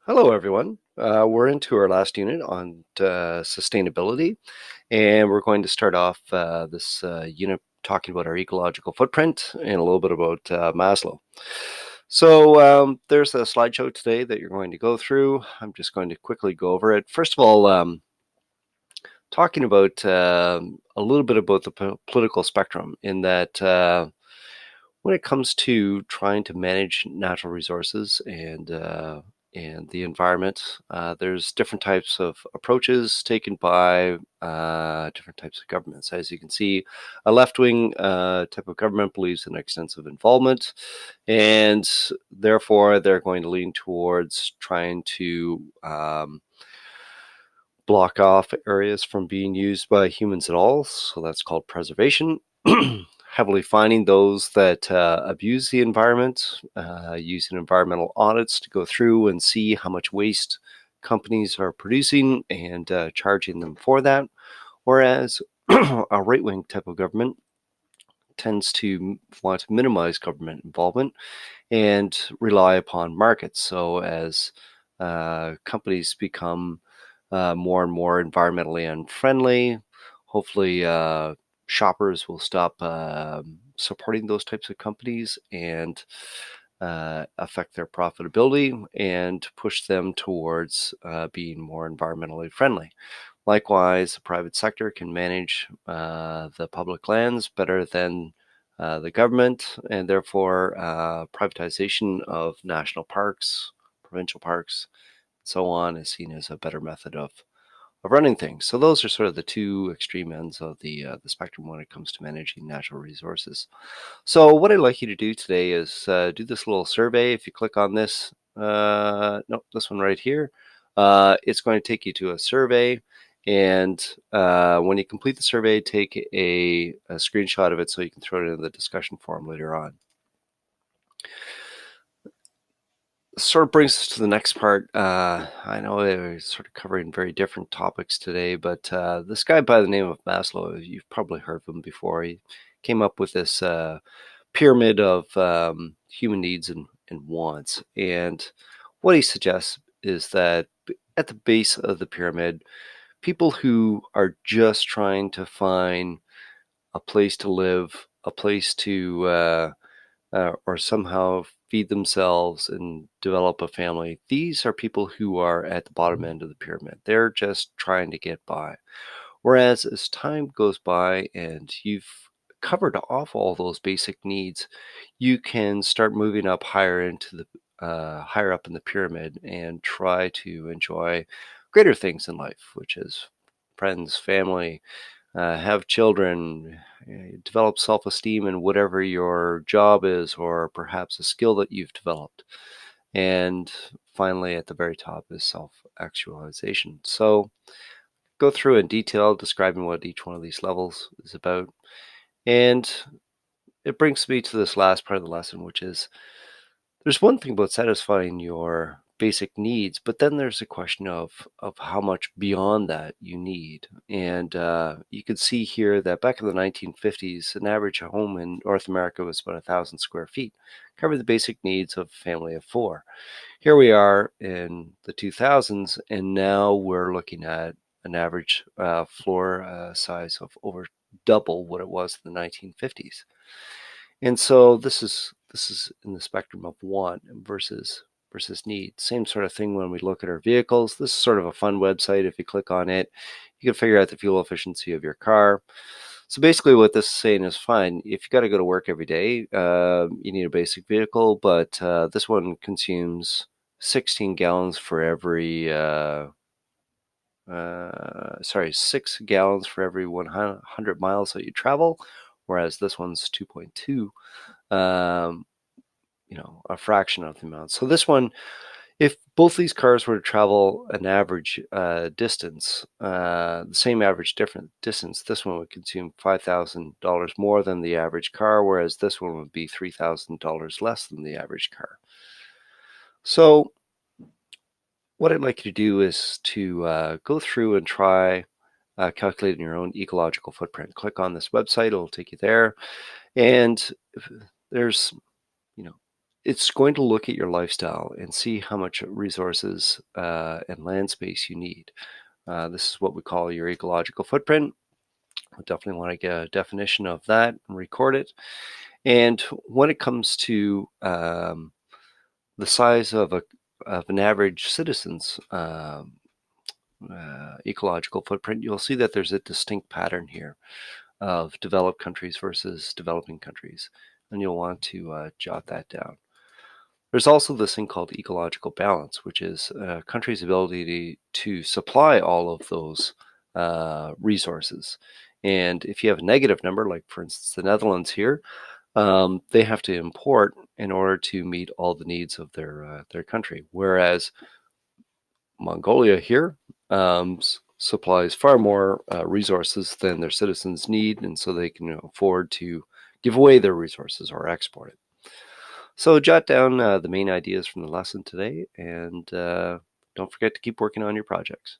Hello, everyone. We're into our last unit on sustainability, and we're going to start off this unit talking about our ecological footprint and a little bit about Maslow. So there's a slideshow today that you're going to go through. I'm just going to quickly go over it. First of all, talking about a little bit about the political spectrum in that when it comes to trying to manage natural resources and the environment, there's different types of approaches taken by different types of governments. As you can see, a left-wing type of government believes in extensive involvement, and therefore they're going to lean towards trying to block off areas from being used by humans at all. So that's called preservation. Heavily fining those that abuse the environment, using environmental audits to go through and see how much waste companies are producing and charging them for that. Whereas a right wing type of government tends to want to minimize government involvement and rely upon markets. So as companies become more and more environmentally unfriendly, hopefully shoppers will stop supporting those types of companies and affect their profitability and push them towards being more environmentally friendly. Likewise, the private sector can manage the public lands better than the government, and therefore privatization of national parks, provincial parks, and so on is seen as a better method of running things. So those are sort of the two extreme ends of the spectrum when it comes to managing natural resources. So what I'd like you to do today is do this little survey. If you click on this, no, this one right here, it's going to take you to a survey. And when you complete the survey, take a screenshot of it so you can throw it in the discussion forum later on. Sort of brings us to the next part. I know we're sort of covering very different topics today, but this guy by the name of Maslow, you've probably heard of him before. He came up with this pyramid of human needs and wants. And what he suggests is that at the base of the pyramid, people who are just trying to find a place to live, a place to or somehow feed themselves and develop a family. These are people who are at the bottom end of the pyramid. They're just trying to get by. Whereas as time goes by and you've covered off all those basic needs, you can start moving up higher into the higher up in the pyramid and try to enjoy greater things in life, which is friends, family, have children, develop self esteem in whatever your job is, or perhaps a skill that you've developed. And finally, at the very top is self actualization. So, go through in detail describing what each one of these levels is about. And it brings me to this last part of the lesson, which is there's one thing about satisfying your basic needs, but then there's a question of how much beyond that you need. And you can see here that back in the 1950s, an average home in North America was about 1,000 square feet, covered the basic needs of a family of four. Here we are in the 2000s, and now we're looking at an average floor size of over double what it was in the 1950s. And so this is in the spectrum of want versus need. Same sort of thing when we look at our vehicles. This is sort of a fun website. If you click on it, you can figure out the fuel efficiency of your car. So basically, what this is saying is fine. If you got to go to work every day, you need a basic vehicle, but this one consumes 16 gallons for every 6 gallons for every 100 miles that you travel, whereas this one's 2.2. Um, a fraction of the amount. So this one, if both these cars were to travel an average distance, the same average different distance, this one would consume $5,000 more than the average car, whereas this one would be $3,000 less than the average car. So what I'd like you to do is to go through and try calculating your own ecological footprint. Click on this website; it'll take you there, and there's you know it's going to look at your lifestyle and see how much resources and land space you need. This is what we call your ecological footprint. I definitely want to get a definition of that and record it. And when it comes to the size of an average citizen's ecological footprint, you'll see that there's a distinct pattern here of developed countries versus developing countries, and you'll want to jot that down. There's also this thing called ecological balance, which is a country's ability to supply all of those resources. And if you have a negative number, like for instance the Netherlands here, they have to import in order to meet all the needs of their country. Whereas Mongolia here supplies far more resources than their citizens need, and so they can afford to give away their resources or export it. So jot down the main ideas from the lesson today, and don't forget to keep working on your projects.